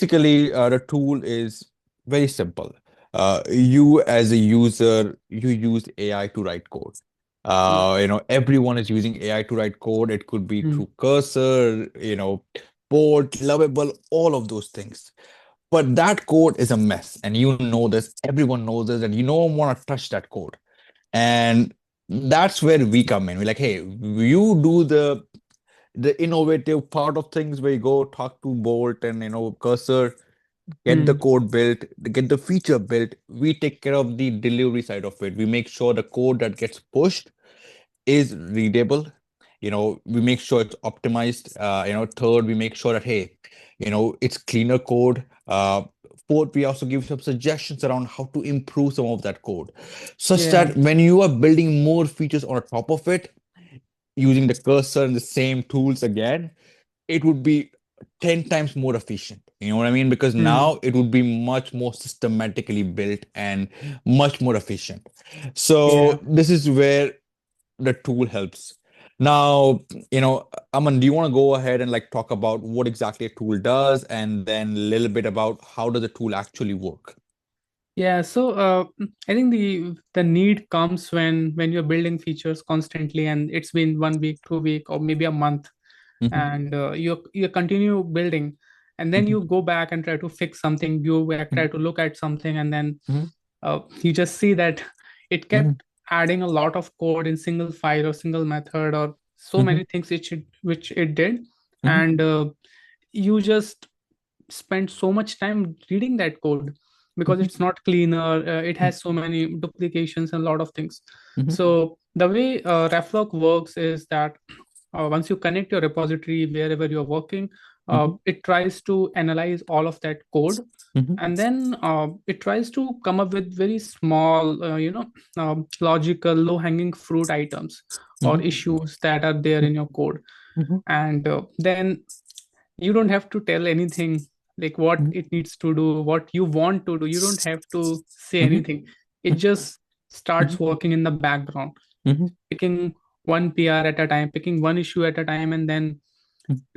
basically, the tool is very simple. You as a user, you use AI to write code. Yeah. Everyone is using AI to write code. It could be Mm. through Cursor, Bolt, Lovable, all of those things. But that code is a mess, and you know this. Everyone knows this, and you don't want to touch that code. And that's where we come in. We're like, hey, you do the innovative part of things where you go talk to Bolt and Cursor, get the Mm. code built, get the feature built. We take care of the delivery side of it. We make sure the code that gets pushed is readable. We make sure it's optimized. Third, we make sure that, hey, it's cleaner code. Fourth, we also give some suggestions around how to improve some of that code, such Yeah. that when you are building more features on top of it, using the cursor and the same tools again, it would be 10 times more efficient. You know what I mean? Because Mm. now it would be much more systematically built and much more efficient. So Yeah. this is where the tool helps. Now, Aman, do you want to go ahead and like talk about what exactly a tool does and then a little bit about how does a tool actually work? Yeah, so I think the need comes when you're building features constantly, and it's been 1 week, 2 week, or maybe a month, Hmm. and you continue building, and then Hmm. you go back and try to fix something. You try to look at something, and then Hmm. you just see that it Hmm. kept adding a lot of code in single file or single method or so Hmm. many things which it did, Hmm. and you just spend so much time reading that code because Hmm. it's not cleaner. It has so many duplications and a lot of things. Hmm. So the way Refloq works is that once you connect your repository wherever you're working, Hmm. it tries to analyze all of that code, Hmm. and then it tries to come up with very small, logical, low-hanging fruit items or Hmm. issues that are there in your code, Hmm. and then you don't have to tell anything like what Hmm. it needs to do, what you want to do. You don't have to say Hmm. anything. It just Hmm. starts working in the background, Hmm. picking one PR at a time, picking one issue at a time, and then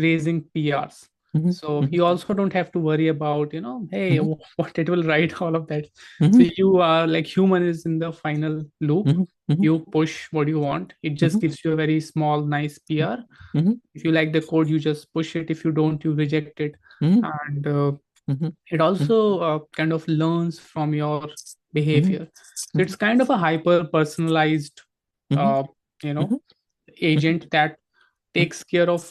raising PRs. Hmm. So Hmm. you also don't have to worry about, hey, Hmm. what it will write, all of that. So Hmm. you are like human is in the final loop. Hmm. Hmm. You push what you want. It just Hmm. gives you a very small, nice PR. Hmm. If you like the code, you just push it. If you don't, you reject it. Hmm. And Hmm. it also kind of learns from your Hmm. behavior. So it's kind of a hyper personalized, Hmm. uh, you know, Hmm. agent that takes care of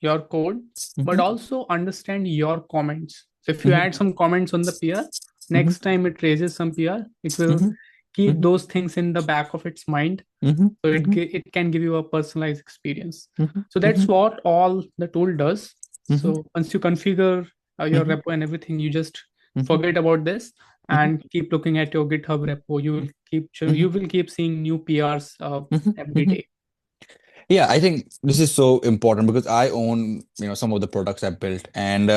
your code, but Hmm. also understand your comments. So if you Hmm. add some comments on the PR, Hmm. next time it raises some PR, it will Hmm. keep Hmm. those things in the back of its mind. Hmm. So Hmm. it can give you a personalized experience. Hmm. So that's Hmm. what all the tool does. Hmm. So once you configure your Hmm. repo and everything, you just Hmm. forget about this Hmm. and keep looking at your GitHub repo. Hmm. You will keep seeing new PRs every Hmm. day. Yeah, I think this is so important because I own, some of the products I built, and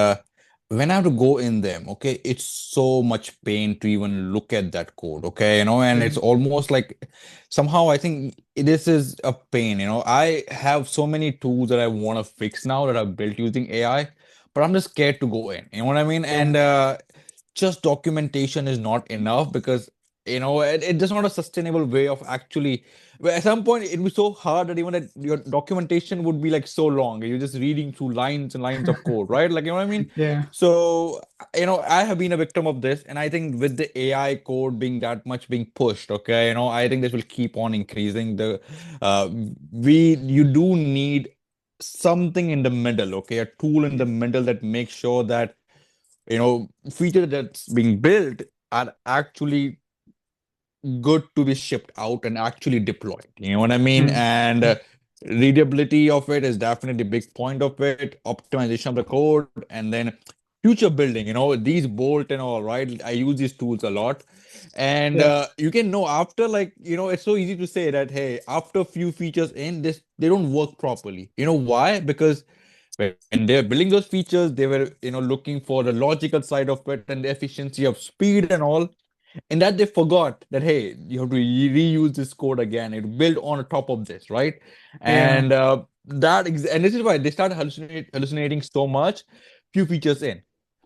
when I have to go in them, okay, it's so much pain to even look at that code, okay, and Yeah. it's almost like somehow I think this is a pain, I have so many tools that I want to fix now that I've built using AI, but I'm just scared to go in, you know what I mean? Yeah. And just documentation is not enough because it's just not a sustainable way of actually. But at some point, it'd be so hard that even that your documentation would be like so long. You're just reading through lines and lines of code, right? Like, you know what I mean? Yeah. So, I have been a victim of this, and I think with the AI code being that much being pushed, okay, I think this will keep on increasing. Uh, you do need something in the middle, okay, a tool in the middle that makes sure that feature that's being built are actually good to be shipped out and actually deployed. You know what I mean? Hmm. And readability of it is definitely a big point of it, optimization of the code, and then future building, these Bolt and all, right? I use these tools a lot. And Yeah. you can know after like, it's so easy to say that, hey, after a few features in this, they don't work properly. You know why? Because when they're building those features, they were, looking for the logical side of it and the efficiency of speed and all. And that they forgot that, hey, you have to reuse this code again. It build on top of this, right? Yeah. And and this is why they start hallucinating so much, few features in.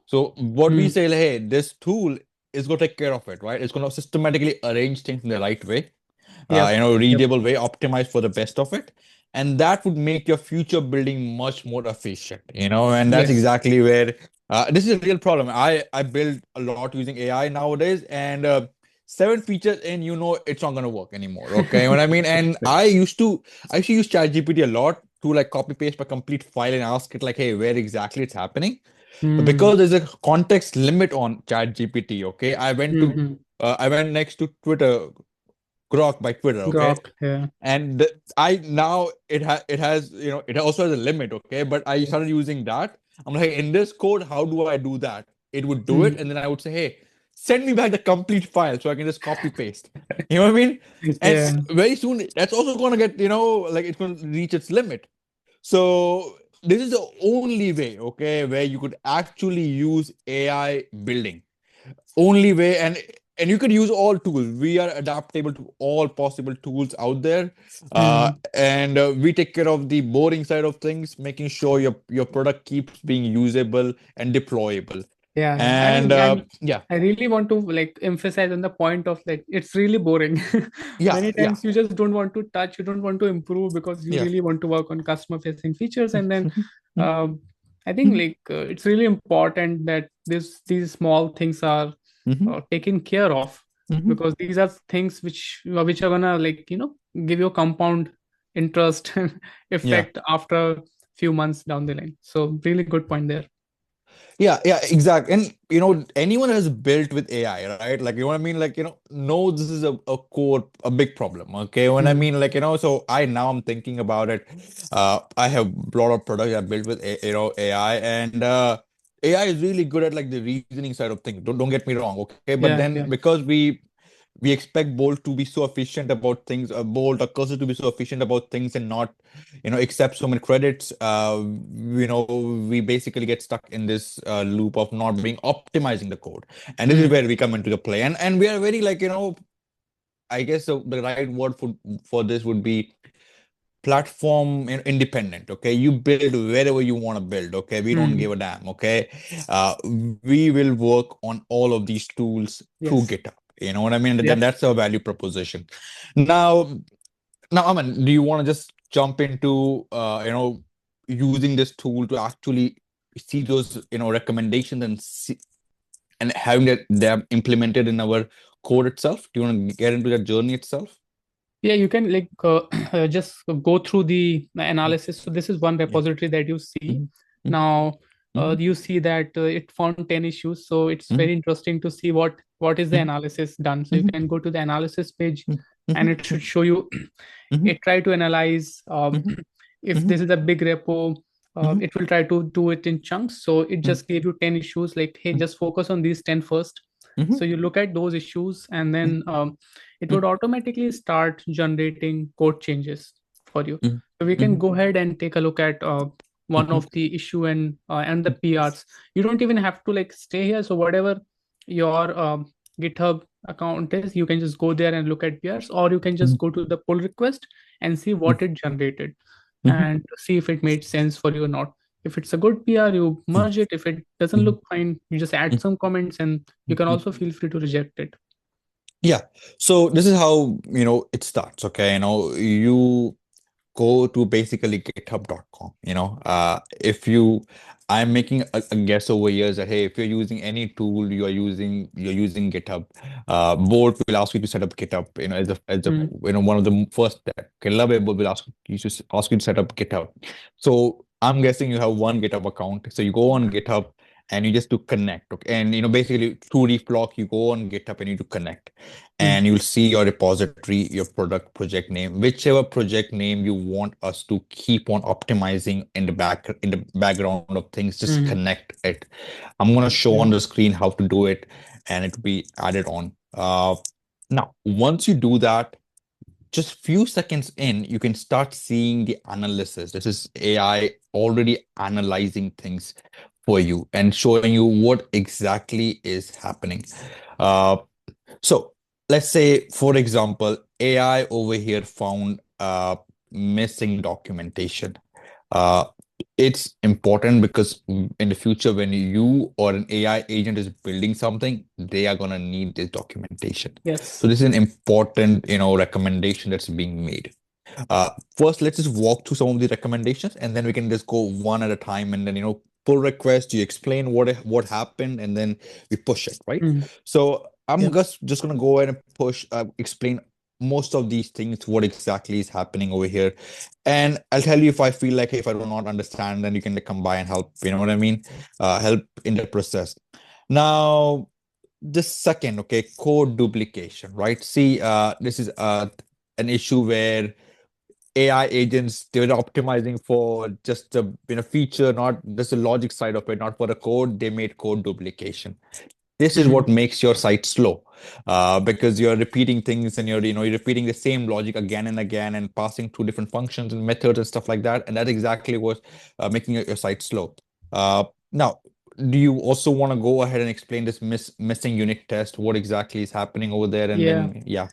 So what we Mm. say, like, hey, this tool is going to take care of it, right? It's going to systematically arrange things in the right way, Yep. Yep. readable way, optimized for the best of it. And that would make your future building much more efficient, and that's Yes. exactly where this is a real problem. I build a lot using AI nowadays, and seven features in, it's not going to work anymore. Okay, what I mean, and I used to use ChatGPT a lot to like copy paste my complete file and ask it like, hey, where exactly it's happening. But Mm. because there's a context limit on ChatGPT, okay, Mm-hmm. I went next to Twitter, Grok by Twitter, okay, Grok. Yeah. and I now it has it also has a limit, okay, but I started using that. I'm like, in this code, how do I do that? It would do it, Mm. and then I would say, hey, send me back the complete file so I can just copy paste. You know what I mean? And Yeah. very soon, that's also gonna get like it's gonna reach its limit. So this is the only way, okay, where you could actually use AI building. Only way, and you could use all tools. We are adaptable to all possible tools out there, Mm. and we take care of the boring side of things, making sure your product keeps being usable and deployable. Yeah, yeah. And yeah, I really want to like emphasize on the point of like it's really boring. yeah, Many yeah, times you just don't want to touch, you don't want to improve because you yeah. really want to work on customer facing features. And then Mhm, um, I think mhm, like it's really important that these small things are mhm, taken care of, mhm. because these are things which are gonna like give you a compound interest Yeah. effect after a few months down the line. So really good point there. Yeah, yeah, exactly. And anyone has built with AI, right? Like, I mean? Like, know this is a big problem. Okay. When I Mm. mean, like, so I'm thinking about it. I have a lot of products I built with AI, and AI is really good at like the reasoning side of things. Don't get me wrong, okay? But Yeah, then yeah. because we expect Bolt to be so efficient about things, Bolt or Cursor to be so efficient about things and not, accept so many credits. We basically get stuck in this loop of not being optimizing the code, and this is Mm. where we come into the play. And we are very like, I guess the right word for this would be platform independent. Okay, you build wherever you want to build. Okay, we don't Mm. give a damn. Okay, uh, we will work on all of these tools through Yes. GitHub. You know what I mean? And then Yep. that's our value proposition. Now, Aman, do you want to just jump into using this tool to actually see those recommendations and having them implemented in our code itself? Do you want to get into that journey itself? Yeah, you can like just go through the analysis. So this is one Yeah. repository that you see. Hmm. Now Hmm. you see that it found 10 issues. So it's Hmm. very interesting to see what is the analysis done. So you Hmm. can go to the analysis page, Hmm. and Hmm. it should show you. Hmm. It try to analyze Hmm. if Hmm. this is a big repo. Hmm. It will try to do it in chunks. So it just gave you 10 issues. Like, hey, just focus on these 10 first. Hmm. So you look at those issues, and then it would automatically start generating code changes for you. So we can Hmm. go ahead and take a look at one of the issue and the PRs. You don't even have to like stay here. So whatever your GitHub account is, you can just go there and look at PRs, or you can just go to the pull request and see what it generated and see if it made sense for you or not. If it's a good PR, you merge it. If it doesn't look fine, you just add some comments, and you can also feel free to reject it. Yeah. So this is how, it starts. Okay. You go to basically github.com. If I'm making a guess over years that, hey, if you're using any tool, you're using GitHub. Bolt will ask you to set up GitHub, as a Mm. one of the first step. Okay, Lovable will ask you to set up GitHub. So I'm guessing you have one GitHub account. So you go on GitHub and you just to connect. Okay. And basically through Refloq, you go on GitHub and you to connect, Mm. and you'll see your repository, your product project name, whichever project name you want us to keep on optimizing in the background of things, just Mm. connect it. I'm gonna show Yeah. on the screen how to do it, and it will be added on. Now, once you do that, just few seconds in, you can start seeing the analysis. This is AI already analyzing things for you and showing you what exactly is happening. Uh, so let's say, for example, AI over here found missing documentation. Uh, It's important because in the future, when you or an AI agent is building something, they are gonna need this documentation. So Yes. this is an important, recommendation that's being made. First, let's just walk through some of the recommendations, and then we can just go one at a time. And then, pull request, you explain what happened, and then we push it, right? Mm. So I'm Yeah. just gonna go ahead and explain most of these things, what exactly is happening over here, and I'll tell you if I feel like, hey, if I do not understand, then you can like come by and help. You know what I mean? Help in the process. Now, the second, okay, code duplication, right? See, this is an issue where AI agents, they were optimizing for just the feature, not just the logic side of it, not for the code. They made code duplication. This is what Mm. makes your site slow, because you're repeating things and you're repeating the same logic again and again and passing through different functions and methods and stuff like that. And that's exactly what's making your site slow. Now, do you also want to go ahead and explain this missing unit test? What exactly is happening over there? And Yeah. then, yeah.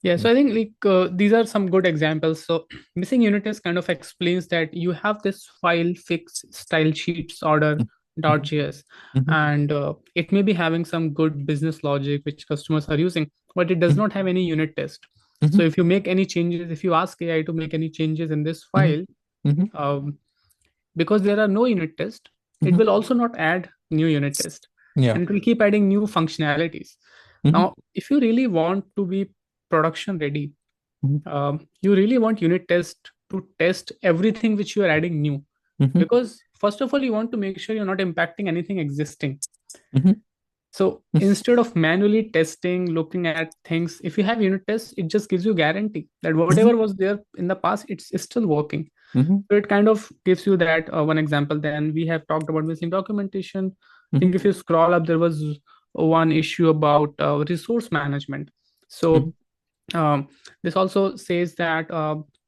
Yeah, Mm, so I think like these are some good examples. So missing unit test kind of explains that you have this file fix style sheets mm, mhm, order.js, mhm, and it may be having some good business logic which customers are using, but it does mhm, not have any unit test. So mhm, if you make any changes, if you ask AI to make any changes in this mhm, file, mhm, um, because there are no unit tests, it mhm. will also not add new unit test, Yeah. and it will keep adding new functionalities. Mhm, Now, if you really want to be production ready, mhm, you really want unit test to test everything which you are adding new, mhm, because first of all you want to make sure you're not impacting anything existing. mhm, So instead of manually testing, looking at things, if you have unit tests, it just gives you guarantee that mhm, whatever was there in the past, it's still working. mhm, So it kind of gives you that one example. Then we have talked about missing documentation. I mhm, think if you scroll up, there was one issue about resource management. mhm, So this also says that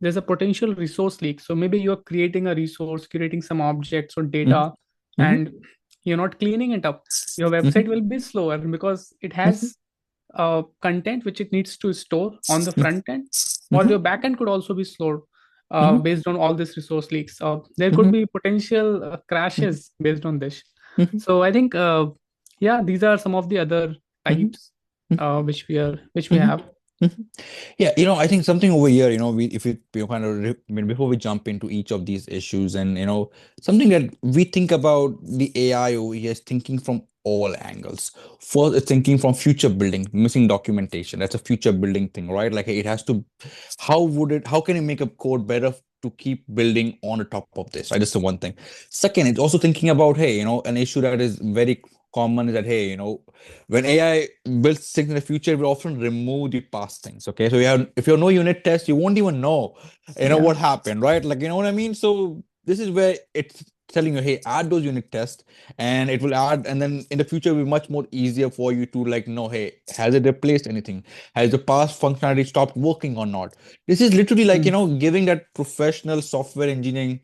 there's a potential resource leak. So maybe you're creating a resource, creating some objects or mhm, data, mhm, and you're not cleaning it up. Your website mhm, will be slower because it mhm, has content which it needs to store on the mhm, front end, or mhm, your backend could also be slower mhm, based on all this resource leaks. There could mhm, be potential mhm, crashes based on this. mhm, So I think, yeah, these are some of the other mhm, types which we mhm, have. mhm. Yeah, I think something over here, if we kind of, I mean, before we jump into each of these issues, and something that we think about the AI over here is thinking from all angles. First, it's thinking from future building, missing documentation. That's a future building thing, right? Like it has to, how can you make a code better to keep building on the top of this, right? That's the one thing. Second, it's also thinking about, hey, an issue that is very common is that, hey, when AI builds things in the future, it will often remove the past things. Okay. So if you have no unit test, you won't even know, Yeah. what happened, right? Like, you know what I mean? So this is where it's telling you, hey, add those unit tests, and it will add, and then in the future, it will be much more easier for you to like know, hey, has it replaced anything? Has the past functionality stopped working or not? This is literally like, Mm. giving that professional software engineering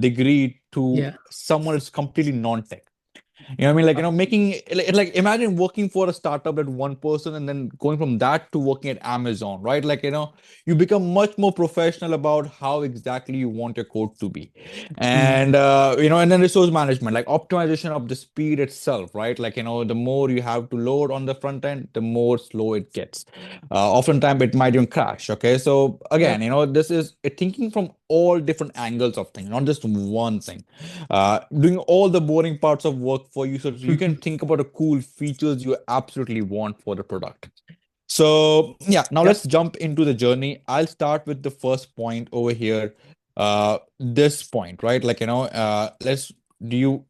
degree to Yeah. someone that's completely non-tech. What I mean? Like, making like imagine working for a startup at one person and then going from that to working at Amazon, right? Like, you become much more professional about how exactly you want your code to be. Mm. And, and then resource management, like optimization of the speed itself, right? Like, the more you have to load on the front end, the more slow it gets. Oftentimes it might even crash. Okay. So again, Yep. this is thinking from all different angles of things, not just one thing, doing all the boring parts of work for you so you can think about the cool features you absolutely want for the product. So yeah, now let's Yep. jump into the journey. I'll start with the first point over here. This point, right? Like, let's do you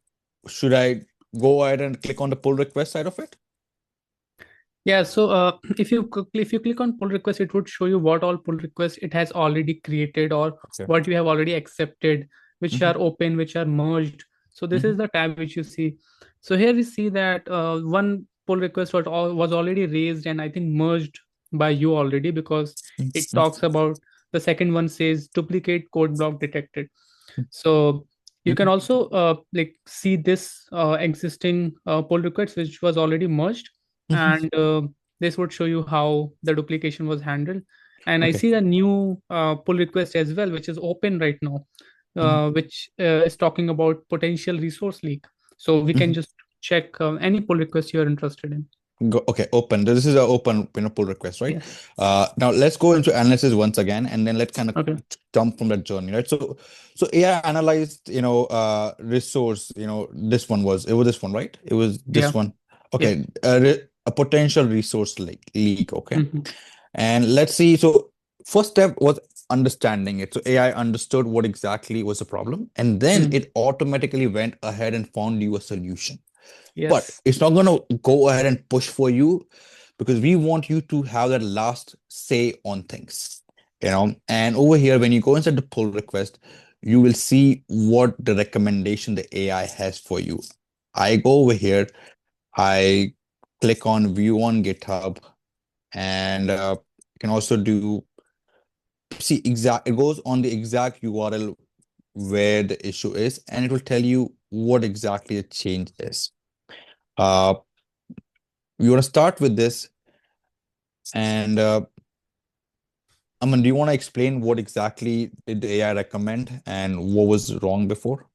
should I go ahead and click on the pull request side of it? Yeah, so if you click on pull request, it would show you what all pull requests it has already created, or Okay. what you have already accepted, which Hmm. are open, which are merged. So this Hmm. is the tab which you see. So here we see that one pull request was already raised and I think merged by you already, because it talks about, the second one says duplicate code block detected. So you can Hmm. also like see this existing pull request which was already merged, Hmm. and this would show you how the duplication was handled. And I Okay. see the new pull request as well, which is open right now. Mhm. which is talking about potential resource leak. So we can Mhm. just check any pull request you're interested in. Okay, open. This is an open, pull request, right? Yes. Now let's go into analysis once again, and then let's kind of Okay. jump from that journey, right? So AI analyzed, resource, this one was, it was this one, right? It was this Yeah. one. Yeah. Okay, a potential resource leak, okay? Hmm. And let's see. So first step was understanding it. So AI understood what exactly was the problem, and then Mm. it automatically went ahead and found you a solution. But Yes. it's not going to go ahead and push for you because we want you to have that last say on things, And over here, when you go inside the pull request, you will see what the recommendation the AI has for you. I go over here, I click on view on GitHub, and you can also do see exact. It goes on the exact URL where the issue is, and it will tell you what exactly the change is. Uh, we want to start with this, and Aman, do you want to explain what exactly did the AI recommend and what was wrong before?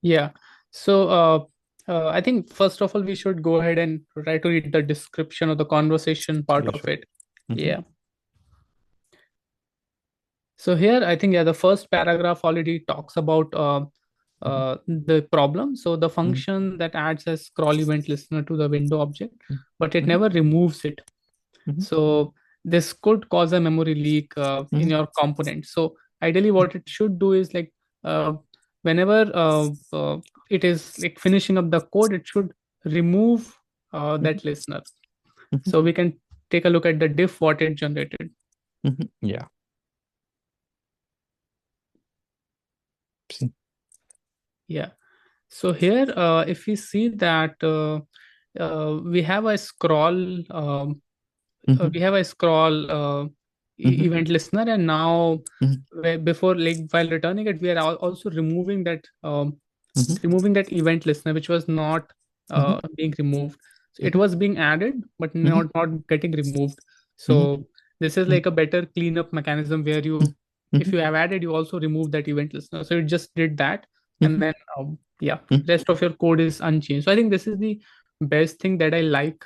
Yeah. So I think first of all, we should go ahead and try to read the description of the conversation part Yeah, of sure. it. Mm-hmm. Yeah. So here, I think, yeah, the first paragraph already talks about the problem. So the Mm-hmm. function that adds a scroll event listener to the window object, but it Mm-hmm. never removes it. Mm-hmm. So this could cause a memory leak in Mm-hmm. your component. So ideally, what it should do is like uh, whenever it is like finishing up the code, it should remove that listener. Mm-hmm. So we can take a look at the diff what it generated. Mm-hmm. Yeah. See. Yeah. So here, if we see that we have a scroll, Mm-hmm. we have a scroll Mm-hmm. event listener, and now Mm-hmm. before, like while returning it, we are also Mm-hmm. removing that event listener, which was not Mm-hmm. being removed. So it Mm-hmm. was being added, but Mm-hmm. not getting removed. Mm-hmm. So this is like a better cleanup mechanism where you, if Mm-hmm. you have added, you also remove that event listener. So it just did that, and Mm-hmm. then yeah, rest of your code is unchanged. So I think this is the best thing that I like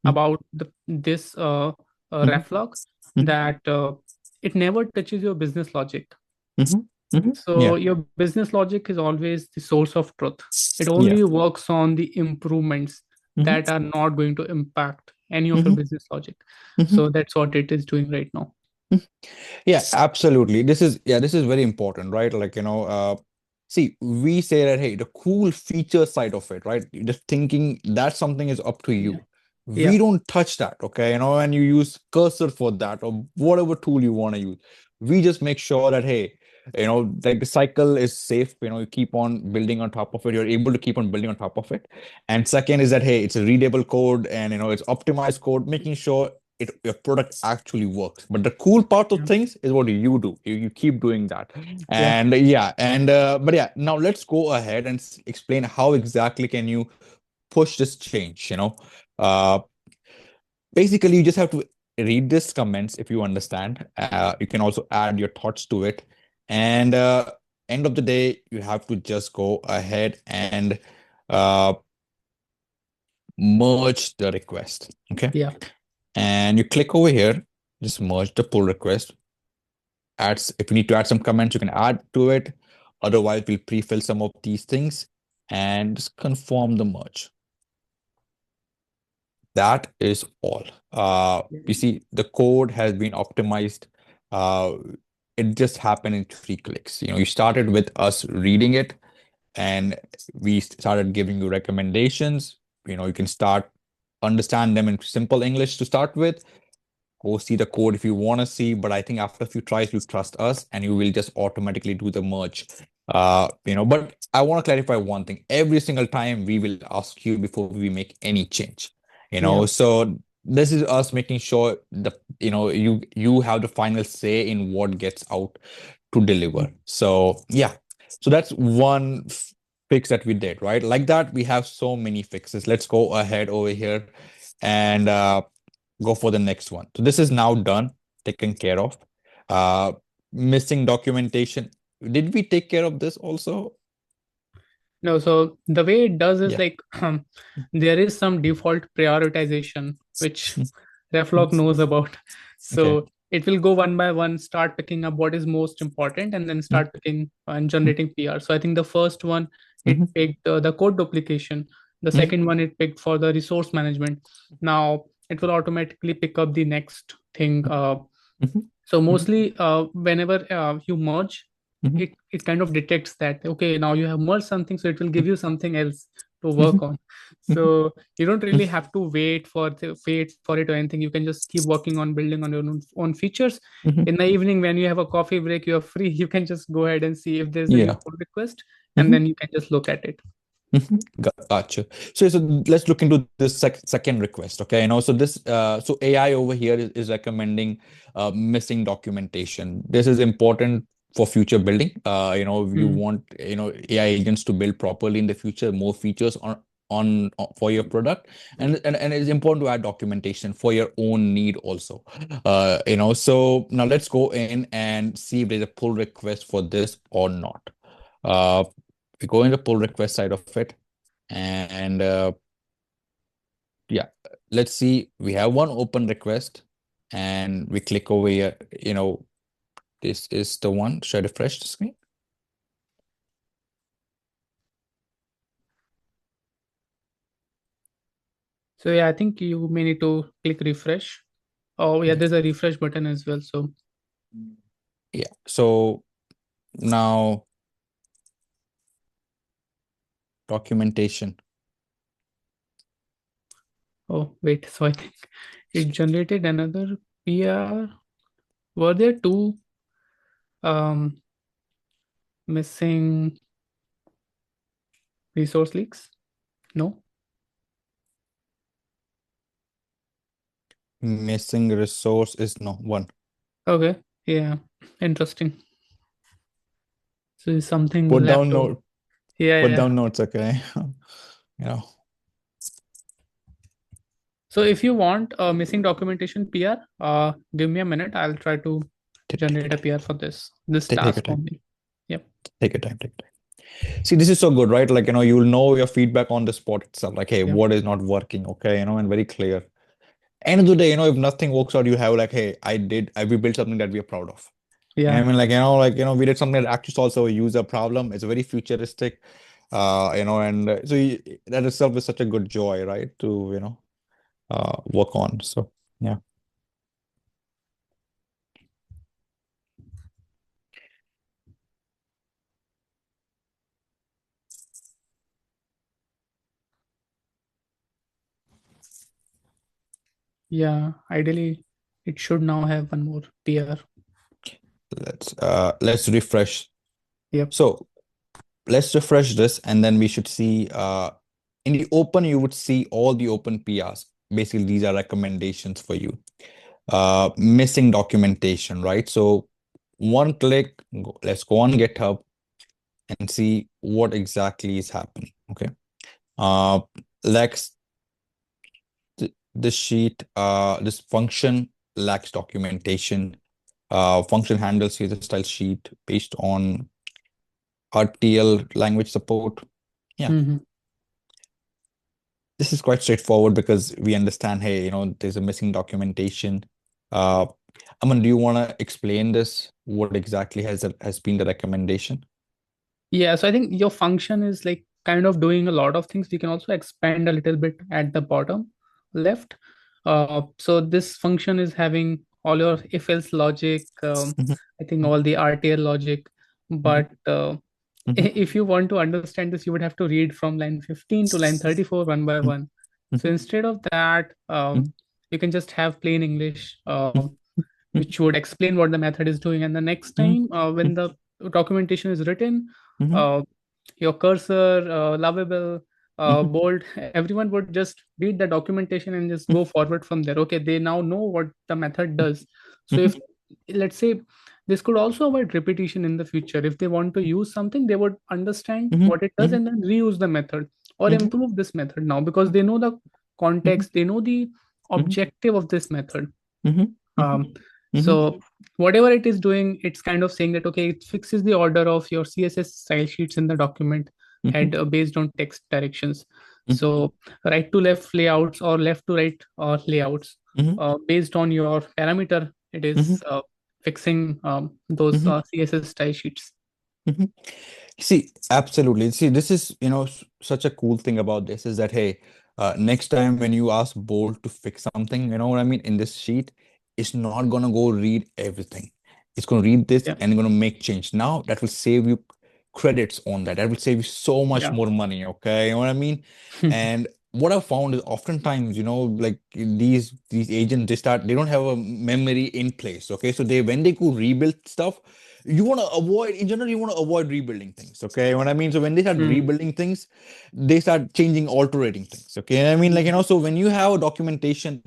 about this Mm-hmm. Refloq, Mm-hmm. that it never touches your business logic. Mm-hmm. Mm-hmm. So Yeah. your business logic is always the source of truth. It Yeah. only works on the improvements Mm-hmm. that are not going to impact any of your Mm-hmm. business logic. Mm-hmm. So that's what it is doing right now. Yeah, absolutely. This is very important, right? Like, see, we say that, hey, the cool feature side of it, right? Just thinking that something is up to Yeah. you. Yeah. We don't touch that, okay? And you use cursor for that or whatever tool you want to use. We just make sure that, hey, like the cycle is safe, you keep on building on top of it. You're able to keep on building on top of it. And second is that, hey, it's a readable code and, it's optimized code, making sure your product actually works. But the cool part of Yeah. things is what you do. You keep doing that. Yeah. And yeah, and but yeah, now let's go ahead and explain how exactly can you push this change, Uh basically you just have to read this comments if you understand. You can also add your thoughts to it. And end of the day, you have to just go ahead and uh merge the request. Okay. Yeah. And you click over here, just merge the pull request. Adds if you need to add some comments, you can add to it. Otherwise, we'll pre-fill some of these things and just confirm the merge. That is all. You see, the code has been optimized. Uh, it just happened in 3 clicks. You started with us reading it, and we started giving you recommendations. You can start understand them in simple English to start with. Go see the code if you want to see, but I think after a few tries, you trust us and you will just automatically do the merge. But I want to clarify one thing. Every single time we will ask you before we make any change. Yeah. So this is us making sure you have the final say in what gets out to deliver. So yeah. So that's one fix that we did, right? Like that, we have so many fixes. Let's go ahead over here and go for the next one. So this is now done, taken care of. Uh, Missing documentation. did we take care of this also? No, so the way it does is Yeah. like there is some default prioritization which Mhm. Refloq knows about. Okay. So it will go one by one, start picking up what is most important, and then Mhm. start picking and generating PR. So I think the first one it Mhm. picked the code duplication. The Mhm. second one it picked for the resource management. Now it will automatically pick up the next thing. Mhm. So Mhm. mostly, whenever you merge, Mhm. it kind of detects that okay, now you have merged something, so it will give Mhm. you something else to work Mhm. on. Mhm. So you don't really Mhm. have to wait for it or anything. You can just keep working on building on your own features. Mhm. In the evening, when you have a coffee break, you are free. You can just go ahead and see if there's any Yeah. pull request, and Mhm. then you can just look at it. Mhm. Gotcha. So let's look into this second request. Okay, so this so AI over here is recommending missing documentation. This is important for future building. You Hmm. want AI agents to build properly in the future, more features on for your product, and it's important to add documentation for your own need also. So now let's go in and see if there's a pull request for this or not. Uh, we go in the pull request side of it, and yeah, let's see. We have one open request, and we click over here. This is the one. Should I refresh the screen? So yeah, I think you may need to click refresh. Oh yeah, Yeah. there's a refresh button as well. So Yeah. So now documentation. oh wait, so I think it generated another PR. Were there two um, missing resource leaks? No. Missing resource is no one. Okay. Yeah. Interesting. So is something Put left down over. note. Yeah, Put yeah. down notes. Okay. You know, So if you want a missing documentation PR, give me a minute. I'll try to generate a PR for this take your task time. only. Yep. Take your time. Take your time. See, this is so good, right? Like, you'll know your feedback on the spot itself. Like, hey, Yep. what is not working? Okay, and very clear. End of the day, if nothing works out, you have like, hey, we built something that we are proud of. And Yeah. I mean, we did something that actually solves a user problem. It's very futuristic, and that itself is such a good joy, right? To, work on. So, yeah. Yeah. Ideally, it should now have one more PR. Let's refresh. Yep. So let's refresh this, and then we should see in the open, you would see all the open PRs. Basically, these are recommendations for you. Missing documentation, right? So one click, let's go on GitHub and see what exactly is happening. Okay. Uh, Lex, this sheet, this function lacks documentation. Function handles user style sheet based on RTL language support. Yeah, Hmm. this is quite straightforward because we understand, hey, there's a missing documentation. Uh, Aman, do you want to explain this? What exactly has been the recommendation? Yeah, so I think your function is like kind of doing a lot of things. We can also expand a little bit at the bottom left. So this function is having all your if else logic, Mhm. I think Mhm. all the RTL logic. Mhm. But Mhm. if you want to understand this, you would have to read from line 15 to line 34 one by Mhm. one. So Mhm. instead of that, Mhm. you can just have plain English. Mhm. Which would explain what the method is doing. And the next Mhm. time, when the documentation is written, Mhm. uh, your cursor, Lovable, Mhm. bold, everyone would just read the documentation and just go forward from there. Okay, they now know what the method does. So if, Mhm. let's say, this could also avoid repetition in the future. If they want to use something, they would understand Mhm. what it does Mhm. and then reuse the method or Mhm. improve this method now because they know the Mhm. context, they know the Mhm. objective of this method. Mhm. Mhm. Um, Mhm. Mm-hmm. So whatever it is doing, it's kind of saying that okay, it fixes the order of your CSS style sheets in the document Mm-hmm. head based on text directions. So right to left layouts or left to right or layouts Mm-hmm. based on your parameter, it Mm-hmm. is fixing those Mm-hmm. CSS style sheets. Mm-hmm. See, absolutely. See, this is, such a cool thing about this is that, hey, next time when you ask Bolt to fix something, you know what I mean, in this sheet, it's not gonna go read everything. It's gonna read this Yeah, and gonna make change. Now that will save you credits on that. That will save you so much yeah, more money, okay? You know what I mean? And what I've found is oftentimes, like these agents, they don't have a memory in place, okay? So when they go rebuild stuff, you want to avoid in general you want to avoid rebuilding things, okay, what I mean, so when they start Mm, rebuilding things, they start changing alterating things, okay, I mean, like, mm, so when you have a documentation,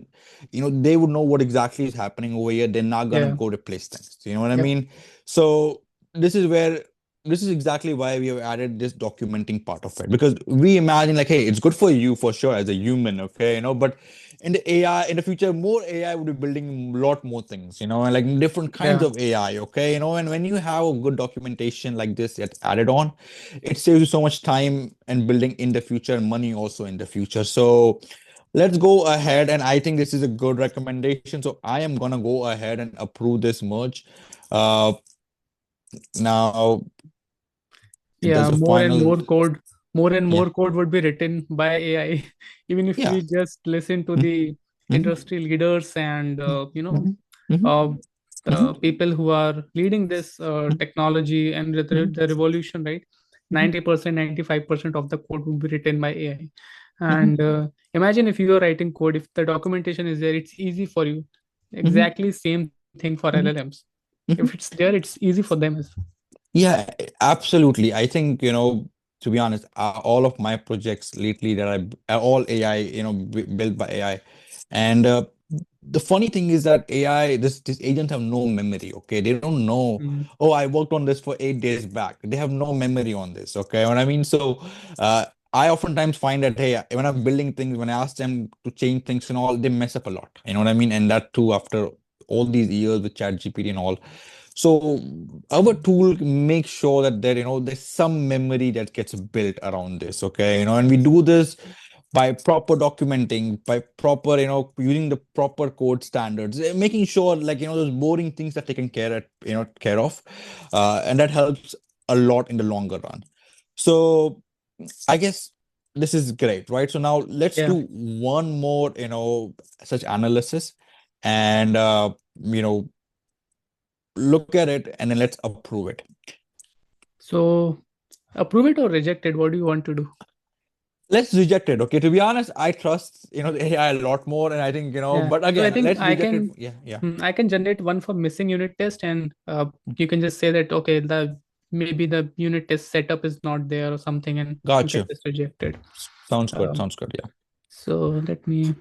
they would know what exactly is happening over here. They're not gonna yeah, go replace things, you know what I yep, mean. So this is where this is exactly why we have added this documenting part of it, because we imagine like, hey, it's good for you for sure as a human, okay, but in the AI in the future, more AI would be building a lot more things, and like different kinds yeah, of AI, okay, and when you have a good documentation like this that's added on, it saves you so much time and building in the future and money also in the future. So let's go ahead, and I think this is a good recommendation. So I am gonna go ahead and approve this merge. Uh, now there's yeah. a final, More and yeah, more code would be written by AI. Even if yeah. we just listen to Mhm, the mhm, industry leaders and mhm, mhm, uh, the mhm, people who are leading this mhm, technology and mhm, the revolution, right? mhm, 90%, 95% of the code would be written by AI. mhm, And imagine if you are writing code, if the documentation is there, it's easy for you. mhm, Exactly same thing for mhm, LLMs. If it's mhm. there, it's easy for them as well. Yeah, absolutely. I think, to be honest, all of my projects lately that are all AI, built by AI. And the funny thing is that AI, this agents have no memory, okay? They don't know, Mm, oh, I worked on this for 8 days back. They have no memory on this, okay? What I mean? So uh, I oftentimes find that, hey, when I'm building things, when I ask them to change things and all, they mess up a lot. You know what I mean? And that too after all these years with ChatGPT and all. So our tool makes sure that there's some memory that gets built around this, okay, and we do this by proper documenting, by proper, using the proper code standards, making sure like those boring things are taken care of, and that helps a lot in the longer run. So I guess this is great, right? So now let's yeah. do one more, such analysis, and you know look at it and then let's approve it. So approve it or reject it. What do you want to do? Let's reject it. Okay. To be honest, I trust, the AI a lot more. And I think, Yeah. but So I again, think let's reject it. Yeah. Yeah. I can generate one for missing unit test, and you can just say that okay, the maybe the unit test setup is not there or something, and you can Gotcha. just reject it. Sounds good. Um, Sounds good. Yeah. so let me.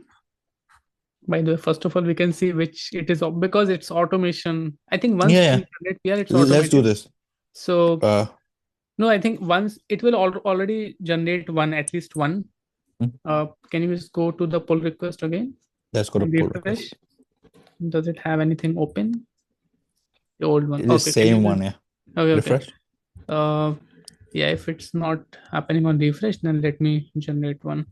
By the way, first of all, we can see which it is because it's automation. I think Yeah. once Yeah. we generate PR, it's Let's do automated. this. So Uh, no, I think once it will already generate one, at least one. mm, Can you just go to the pull request again let's go to and pull refresh? request. Does it have anything open? The old one. It is Okay, can you same one. just Yeah. okay, okay. Refresh. Uh yeah, if it's not happening on refresh, then let me generate one.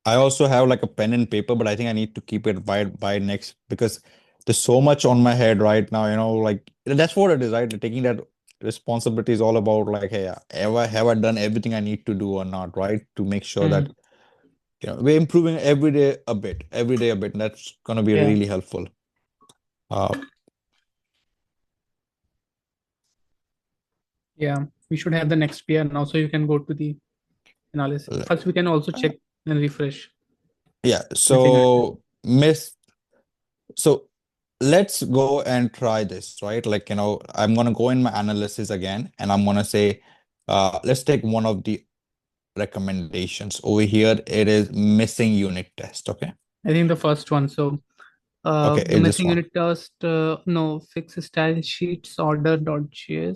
I also have like a pen and paper, but I think I need to keep it by next because there's so much on my head right now, like that's what it is, right? Taking that responsibility is all about like, hey, have I done everything I need to do or not, right? To make sure that Hmm. we're improving every day a bit, and that's gonna be Yeah, really helpful. Uh, yeah. We should have the next PR now, so you can go to the analysis. le- First, we can also check and refresh yeah. missing items. So let's go and try this, right? Like, I'm gonna go in my analysis again, and I'm gonna say, let's take one of the recommendations. Over here, it is missing unit test. Okay. I think the first one. So Okay, the it's this missing one. unit test, no, fix style sheets order.js.